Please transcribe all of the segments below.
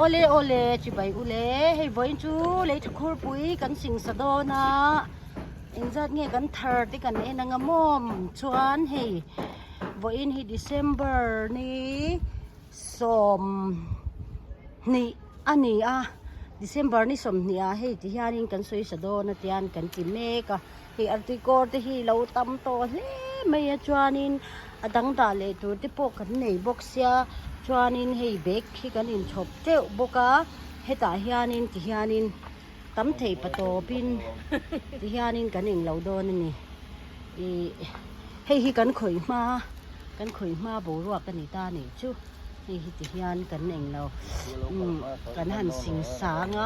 โอเลจิใบอุเลให้บ่อยจูเลยจะคูปุยกันสิงสะโดนะเอ็งจัดเงี้ยกันเถิดที่กันเอ็นงมอมชวนให้บ่อยให้ December นี้สมนี่อันนี้December นี่สมนี่ให้ที่ฮารินกันสวยสะโดนะที่อันกันกินเมกให้อาร์ติโกที่ให้เราตำโตเล่ไม่ชวนินดังดาเลตัวที่พวกกันในบ็อกเซียชวนินให้เบกที่กันอินชอบเจ้าบกให้ตาฮานินที่ฮานินตำเทปโตปินที่ฮานินกันเองเราโดนนี่ให้กันข่อยมาโบรวกกันนี่ตานี่ชูให้ที่ฮานกันเองเรากันหันสิงสาง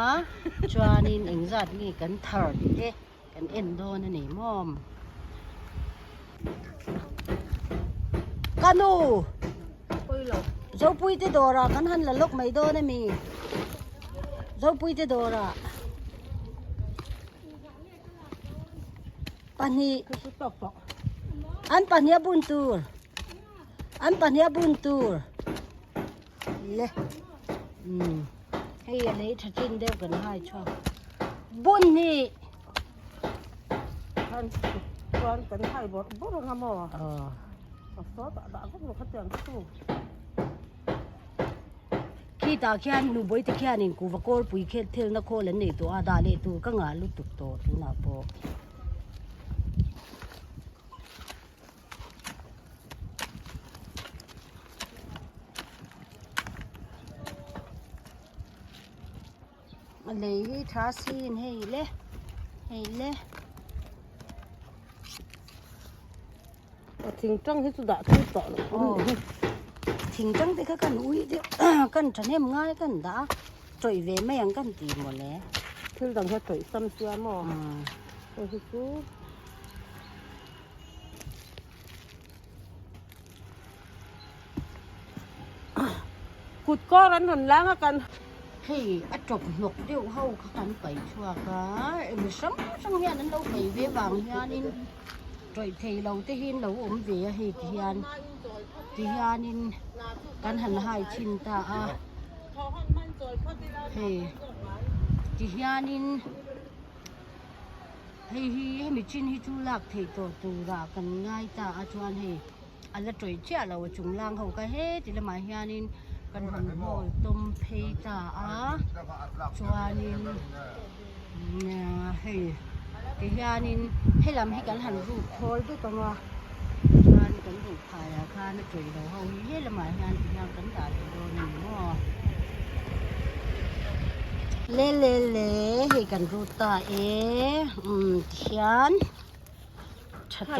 ชวนินเองจัดนี่กันเถิดเด้กันเอ็นโดนนี่มอมกันนูเจ้าปุยที่โดรากันหันละลกไม่โดนมีเจ้าปุยที่โดราปันนี้อันปันนี้บุญตูร์เลยให้อะไรทัดจินเดียวกันให้ชอบบุญนี่ท่านร้อนกันไทยบ่บ่งามอ่ะซอสดาก็บ่คัดจังสู้ขี้ตาแค่หนูบ่อยแต่แค่นี่กูว่าโกลปุยแค่เท่านักโคเล่นนี่ตัวอาดาเลตัวก็งาลุตุกโตตัวน่ะพออะไรให้ทาซีนให้เล่ทิ้งจังให้สุดาที่ต่อเลยทิ้งจังที่เขากันอุ้ยเดี๋ยวกันจะเนี่ยง่ายกันด่าจ่อยเวไม่ยังกันตีหมดเลยที่ดังแค่ถอยซ้ำเสียหม้อโอ้โหขุดก้อนนั้นหันล้างกันให้จบหนกเดี๋ยวเขากันไปชัวร์กันไม่ซ้ำเฮียนั้นเราไปเวบางเฮียนี่จ่อยเทเราที่เห็นเราเวให้เฮียนี่กันหันหายชินตาให้เฮียนี่ให้ไม่ชินให้จูลักเทตัวรากันง่ายตาชวนให้อันละจ่อยเจ้าเราจุงล่างเขาก็เฮ้ที่ละมาเฮียนี่กันหันโอยต้มเพตาชวนนี่เนี่ยให้เฮียนี่ให้ลำให้กันหันรูปโคลด้วยกันว่าชวนกันรูปพายค่าในจ่อยเราเขาเฮ้ละมาเฮียนี่ยังกันด่าโดนหม้อเล่ให้กันรูตาเทียนชัดโต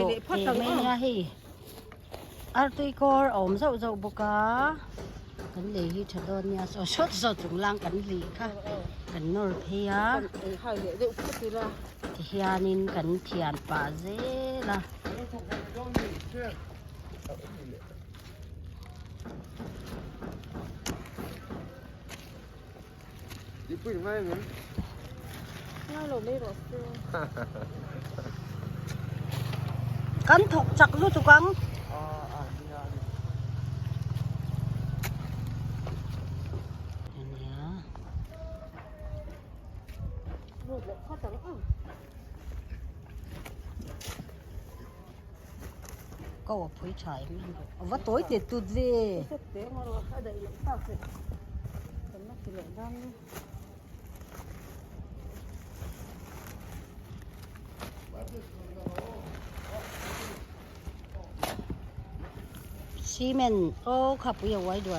ไม่ง่ายอาร์ติโกร์อมเจ้าบุกากันเลยที่ชัดโดนเนี่ยสดจุงล่างกันลีค่ะกันนอร์เพียเทียนินกันเทียนป่าเจล่ะญี่ปุ่นไม่เหมือนน่าหลบไม่หลบกันถกจักรู้จุกังก็ว่าผู้ชายมันว่าตัวเด็ดตุดเว่ซีเมนต์โอ้ขับไปเอาไว้ดัว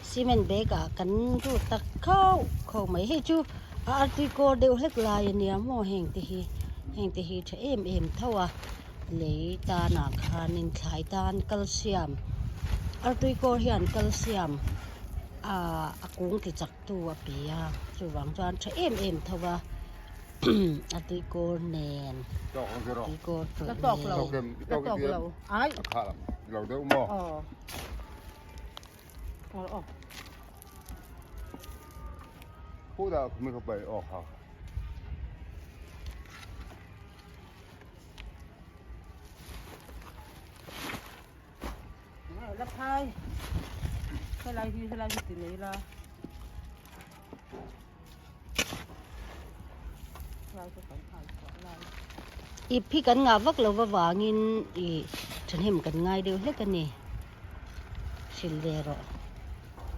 ซีเมนต์เบกกันรูตักเข้าไม่ให้จูอาร์ติโกเดียวเล็กลายเนี่ยโม่แห่งที่จะเอ็มเท่าว่าเลยตาหนักหานินขายตานแคลเซียมอาร์ติโกเฮียนแคลเซียมอากงที่จักตัวปีจู่หวังจานจะเอ็มเท่าว่าอาร์ติโกเนนอาร์ติโกตัวตอกเราไอ้ขาดเราเดี๋ยวหม้อพูดแล้วไม่เข้าไปออกค่ะรับไพ่สไลด์ที่ติดเลยละ lai cho cần hai quả laiอีพี่กันงาวักเราว่างินอีฉันเห็นกันง่ายเดียวเล็กกันนี่สิลเดรอ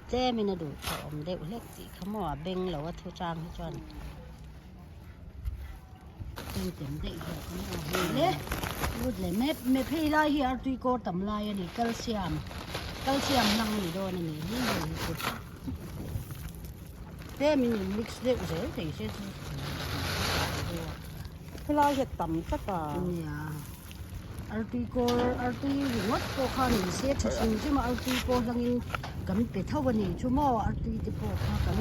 เจ้ไม่น่าดูผอมเด็กเล็กสิเขาหมอเบ่งเราว่าทุจางให้จอนเต็มเด็กเดียวเขาหมอเห็นเลยรูดเลยไม่พี่ไล่เฮียตุยโกตำลายอันนี้แคลเซียมนั่งนี่โดนอันนี้นี่เลยสุดเต้มีมิกซ์เด็กเสียแต่เสีย cái lai hiện tầm tất cảเนี่ยartui ringot ko khan ni se thasin chima artui ko langin kan pe thawani chumo artui te po kha kan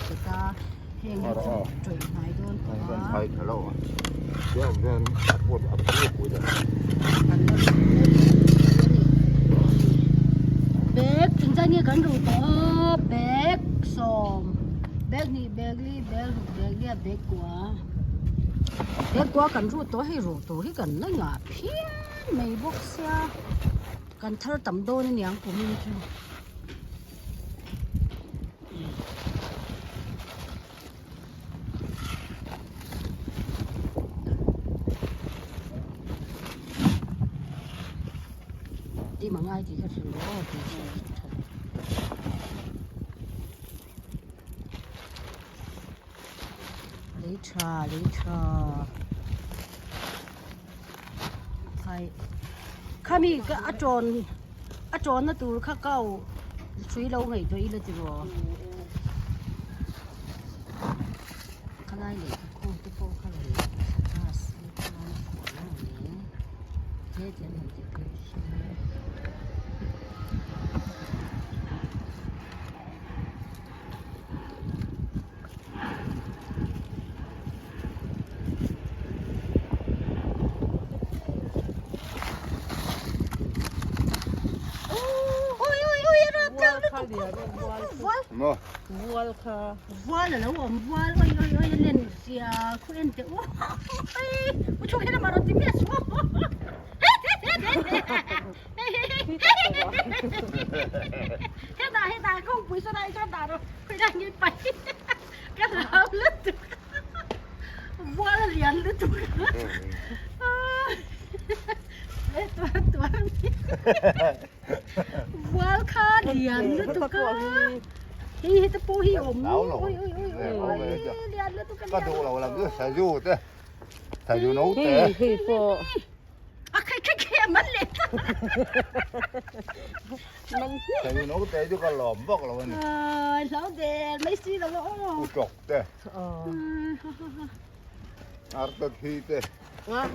pe ta heng hi troi nai don ko Dân thay thở lâu à? Chứ ông dân bắt buộc ập buộc cuối rồi. bag chính ra như kan ru to bag som bag ni bag quá cần rút tối hay rút tối cần nó ngả phiền mày bốc xe cần thở tầm đô nên nhàng của mình chứ đi mà ngay thì thật sự đó thì lấy trà hayข้ามีก็อาจรน่ะตูข้าเก้าช่วยเราไงตัวอีละจิ๋วข้าไล่เลยคงตุ๊กโป้ข้าเลยข้าซื้อข้าขอแล้วเนี่ยเจ๊จะหนึ่งจะเกิดใช่ไหมkhai địa bên voal Mà, voal kha voal là ôm voal ôi lên xìa khuyên te ôi ôi chụp cái mà nó tím nhá xuống hết đà không quý sao đây cho đà rồi quý đang như vậy cái nào lướt được voal liền lướt đượcตัวvoal kha liền lướt được hi ta po hi ôm ôi liền lướt được có đồ là làm cái xài du thế. Xài du nấu hi thế. hi po à cái mất liền Xài du nấu thế chứ có lòm bóc là mình. lão đèn mấy xí đâu Củ trọc thế. ờ Arta thi thế. ngã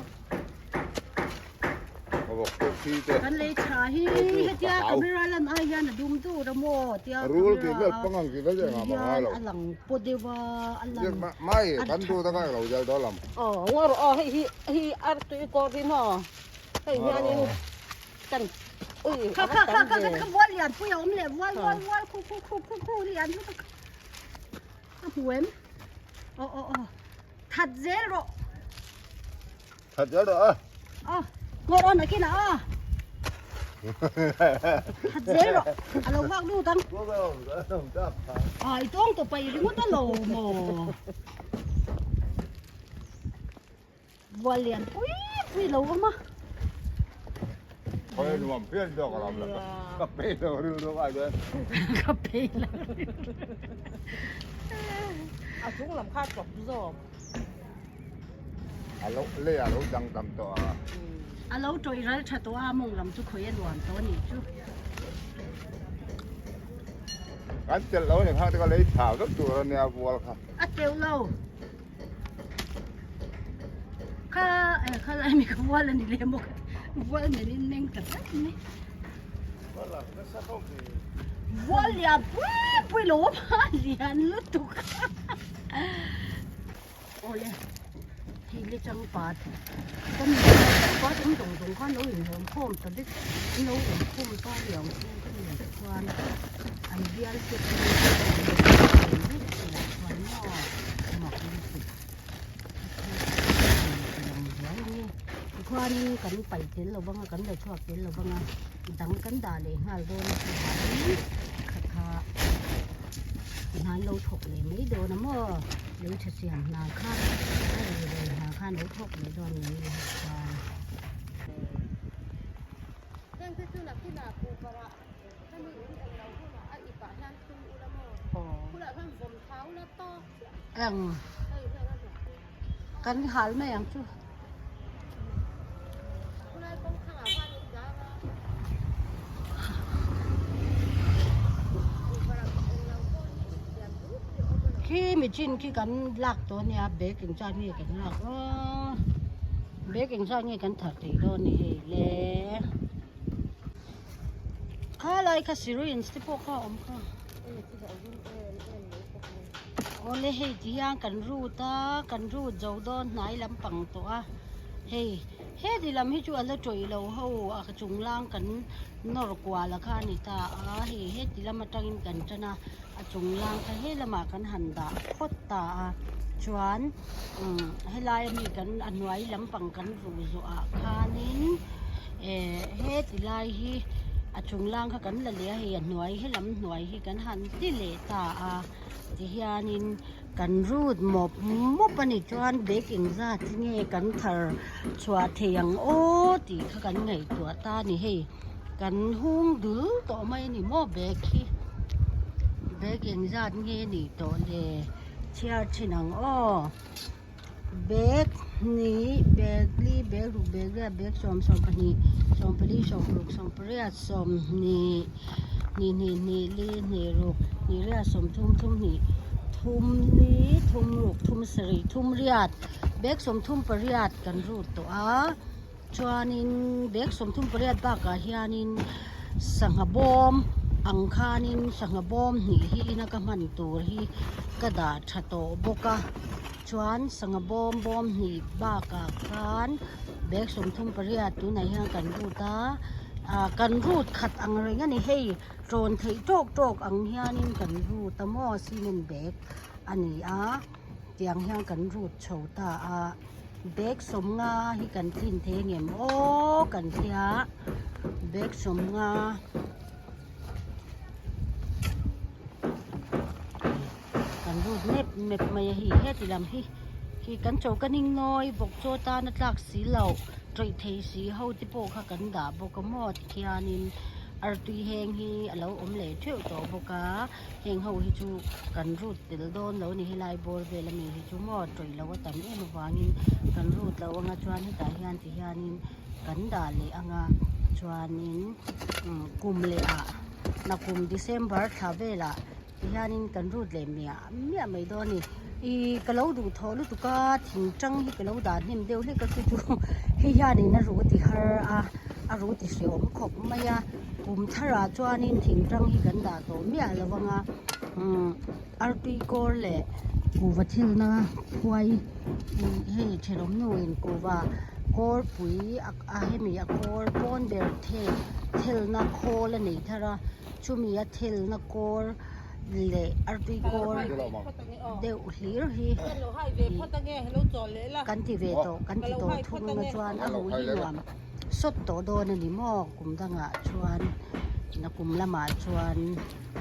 Mà bọc cái thi thế. kan le cha hi tia camera lan ai yan dum tu ra mo tia Rule thì rất bằng cái đó mà ngay rồi. alang podewa Nhưng alang mà mai bắn tu ta cái đầu giờ đó làm. ngor hi ar tu ko rin ho hey nya ni kan ui ka wal yan pu yom le wal ku yan lu ka huem thật dễ rồi Thật đó đó. ngồi đó này kia nào thật dễ rồi alo vác đu tăng Có cái ông đó không chấp. ai tông tụi bay đi ngút đó lồ mồ vua liền ui lâu quá mà Thôi mà phiền cho cả làm là cặp bê rồi đưa ai đấy. cà phê là à chúng làm khác chọc rồi Lô chẳng tầm tọa. alo trời ra chả tôi mong làm chú khỏe loạn tôi nhỉ chú Anh chân lâu này có lấy thảo rất tụi nè vua khá. tiêu lâu khá lại mình không vua lần đi lấy một vua này nên nên cả tất này vua liền bui lố mà liền lướt tụt ôi thì cái chân bát cái này có những đồng con nấu hình hồn khom tao biết nấu hình khom to nhiều cái này là quan anh đi ăn thịt khoan cảnh bảy tiếng là vâng cảnh là chua tiếng là vâng đắng cảnh đà để hai đôi thì khá hai lâu thuộc lấy mấy đồ nó mơ lấy thật xiềng nào khác khan đấy thuốc để cho người ăn cắn hal mấy ăn chứ khi mình chín khi cắn lạcตัวเนี่ยเบกกินจานนี่กันlạcเบกกินจานนี่กันถัดตีโดนนี่แหละข้าอะไรข้าสิรุอินสติปข้าอมข้าโอ้เลยเฮ้ยที่ยังกันรูตากันรูเจ้าโดนไหนลำปังตัวเฮ้ยเฮ้ยที่ลำให้ชัวร์แล้วจ่อยเราเฮาอ่ะจุงล่างกันนรกว่าละข้านี่ตาเฮ้ยเฮ้ยที่ลำมาตั้งกันจะนะจงล่างกันให้ละมากันหันดาโคตตาชวนให้ลายมีกันอันไว้ลำปังกันรู้จักคานินเฮ็ดลายฮีจงล่างเขากันละเลียให้อันไว้ให้ลำหน่วยให้กันหันที่เลตาที่ยานินกันรูดหมบปนิจวนเบกอิงซาที่เงกันเธอชัวเทียงโอ้ตีเขากันไงตัวตานี่ให้กันหุ่งดื้อต่อไม่นี่โมเบกขี้เบกอิงซาเงนี่ตัวเล่เชียร์ชินังอ้อเบกนี่เบกลีเบกลูกเบกเรียเบกสมปนีสมปลีสมลูกสมปเรียสมนี่ลีนี่เรียนี่เรียสมทุ่มนี่ทุ่มนี้ทุ่มลูกทุ่มสรีทุ่มเรียดเบกสมทุ่มปเรียดกันรูดตัวชวนินเบกสมทุ่มปเรียดบ้ากะเฮียนินสังหบอมอังคานินสังบอมนี่ฮีนักมันตัวฮีกระดาษชะโตบกะชวนสังบอมนี่บ้ากะคานเบกสมทุ่มปริยัติตัวไหนฮะกันรูตากันรูดขัดอังอะไรงั้นนี่ให้โจนไทยโจกอังเฮียนินกันรูตะหม้อซีเมนเบกอันนี้เตียงเฮียกันรูดโชตาเบกสมงาให้กันทิ้นเทเงียมโอ้กันเสียเบกสมงารูดเน็บมาฮีเฮ็ดลำฮีกันโจกันนิ่งน้อยบอกโจตานัดลักสีเหล่าใจเทสีเฮาที่โปข้ากันด่าบอกกมอดเคียนินอาร์ตุยเฮงฮีเราอมเหล่เที่ยวต่อบอกาเฮงเฮาฮิจูกันรูดติลโดนเรานี่ฮิไลบอลเวลมีฮิจูมอดใจเราว่าตำเอ็นวางินกันรูดเราอ่างชวนให้ตาเฮียนที่เฮียนินกันด่าเลยอ่างชวนนินกุมเลยนักกุมเดซเบอร์ทาเวล่ะที่ฮานินกันรูดเลยเมียไม่โดนนี่กะเลาดูทอลุตุกาทิ้งจังที่กะเลาด่านิ่มเดียวเล็กก็คือที่ฮานินน่ะรู้ที่ฮารู้ที่เสียวขบไม่ยากลุ่มทาราจวนินทิ้งจังที่กันด่าตัวเมียละวังอาร์ปีโกเล่กูวัดทิลนะควายให้เชลมนูอินกูว่าโคลปุ๋ยให้มีโคลปอนเดอร์เทลนะโคลนี่ทาราชูมีเทลนะโคลเลอาร์ติโกลเดวลีร์ฮีกันที่เวโตทุ่งเงชวนอาหูหิวมสดโตโดนนี่หม้อกุมดังชวนนักกุมละมาชวน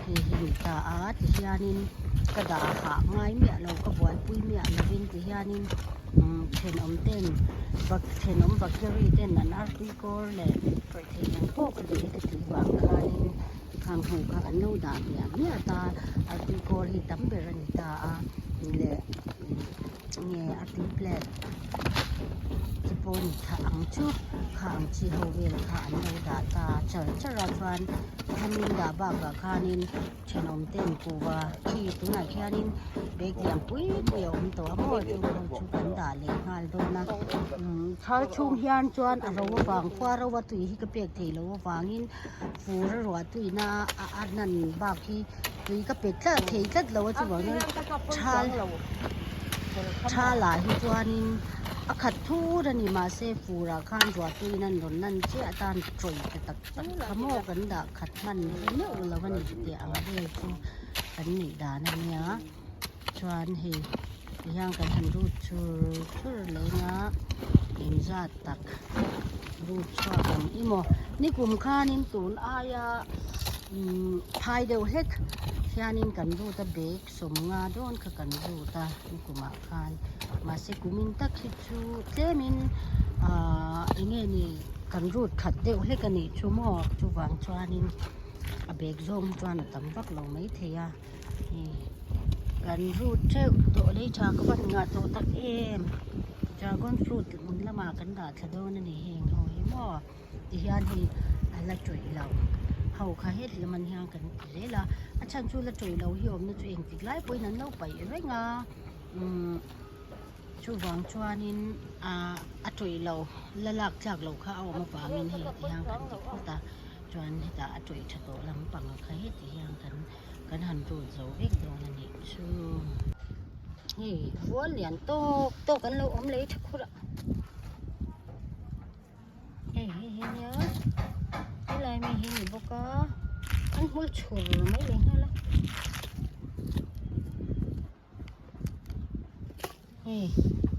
หิตาที่ฮานินกระดาหาไม้เมียเราก็บวนปุ้ยเมียมาวินที่ฮานินเทนอมเต้นเทนอมบักเกอรี่เต้นนั้นอาร์ติโกลเลยไปเทนพวกกันที่ถือว่าคานินข้างหูข้างโน้ดาเนี่ยตาอาร์ติโกลฮิตัมเบรันตาเนี่ยอาร์ติเพลตที่ปนข้างชุดข้างชีโฮเวลข้างโน้ดาตาเจราจวนทำนินดาบากข้านินเชนอมเต้นกูว่าที่ตัวไหนแค่นินเบกยังปุ้ยเดี่ยวตัวหมดตัวชุกันดาเล็กงานโดนนะถ้าชุ่มเฮียนจวนเราฟังฟ้าเราว่าตุยฮิกเปียกทีเราฟังอินฟูเราว่าตุยน่าอันนั้นบางทีตุยก็เปียกแค่ทีแค่เราจะบอกว่าชาลาฮิจวนินขัดทูดันนี่มาเซฟูราข้างตัวตุยนั่นหล่นนั่นเจ้าตานตรอยตักขโมยกันด่าขัดมันเนี่ยเราวันนี้เดี๋ยวเอาเรื่องชูกันนี่ด่านั่นเนี่ยชวนเฮยังกันทันรูดชูเลยนะอินซาตักรูดชวนอีโมนี่กลุ่มข้านินตูนอายาพายเดียวเฮ็ด hianin kan ruta bek som nga don ka kan ruta ni kuma khan mase kumin tak hi chu tlemin enge ni kan rut khat deuh hle kan ni chu mo chu wang chuanin a bek zom chuan a tam vak lo mai theya kan rut treu to le cha ka ban nga to tak em dragon fruit mun lama kan da thadon ni heng ho hi mo ti hian hi ala choi lo hau kha het le man hiang kan le la a chan chu la choi lo hi om na chu eng tik lai poi nan no pai renga chu wang chuanin a choi lo la lak chak lo kha aw ma pa min he ti hiang kan ti ko ta chuan heta a choi tha to lam pang kha het ti hiang kan han ru zo vek do na ni chu hei vuan lian to kan lo om le tha khura hei nhớ cái này mình hình bố có ăn hôi chùa mấy lần thôi là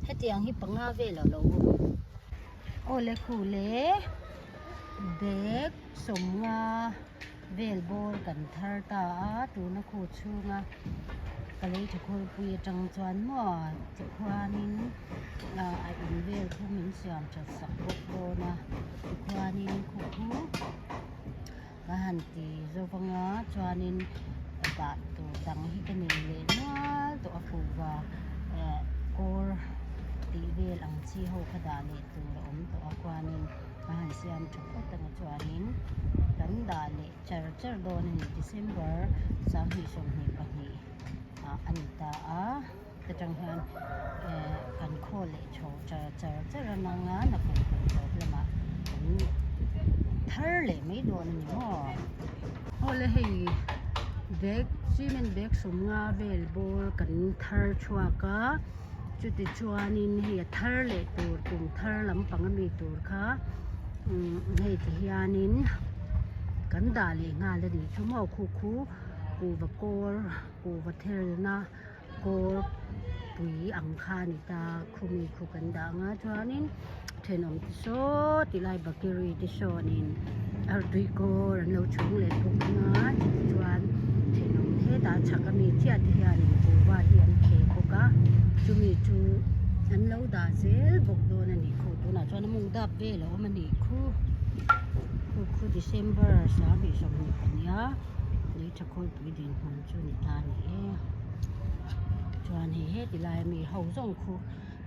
hết tiền hi bằng nga về là lâu ô lê khu lê bếp sống nga về bồn cần thar ta tu nó khu chu nga cái lấy cho khôi bùi trăng choán mò cho khoa nín ai in về thu mình xem cho sập bốc bò na cho khoa nín khu khu cái hành thì do vang á cho nên bạn tụ đăng hi cái này lên nó tụ phụ và cô tí về lăng chi hậu cái đà lệ tụ ổn tụ qua nên cái hành xem cho có tầng cho nên cái đà lệ chờ đón nên December sáng hi sông hi bạc hi anh ta cái trang hàng cần khô lệ chỗ chờ là năng á là cũng là mà cũng thở lệ mấy đồ này nhỏ hồi là hay bag cement bag sum nga vel bol cần thở chua cá chút thì chua nên hay thở lệ tur cùng thở lắm bằng mi tur khá hay thì hianin cần đà lệ nga là đi chúng họ khuกูว่ากูว่าเทลนะกูปุ๋ยอังคารนี่ตาคุมีคุกันดังอ่ะจวนนี้เทนอมที่โซที่ไลบักเกอรี่ที่โซนินอาร์ดุยโกรันเราชงเล็ดพวกงาจวนเทนอมเทตาชักก็มีเจียที่ยานี่กูว่าที่อันเคกูกะจูมีจูอันเราดาเซลบกโดนอันนี้คู่ตัวน่ะจวนมุงดับเวแล้วมันนี่คู่December สามีสมมุติปัญญานี่จะคอยไปดินมันจนตานี่จวนเฮติลายมีเฮาจง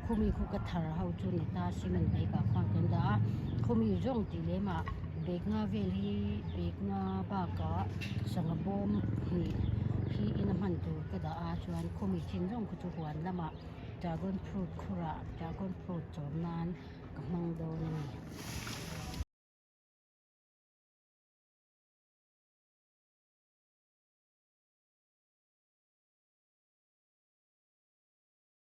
คูมีคูกระถาเฮาจนตาสิมันไปกับความกันดาคูมีจงติเลมาเบกงาเวลีเบกงาบากะสังบอมพี่อินมันตูกระดาจวนคูมีชิ้นจงคุจุหวนละมาจากอนฟรุตคุระจากอนฟรุตจอมนานกับมังโดนี่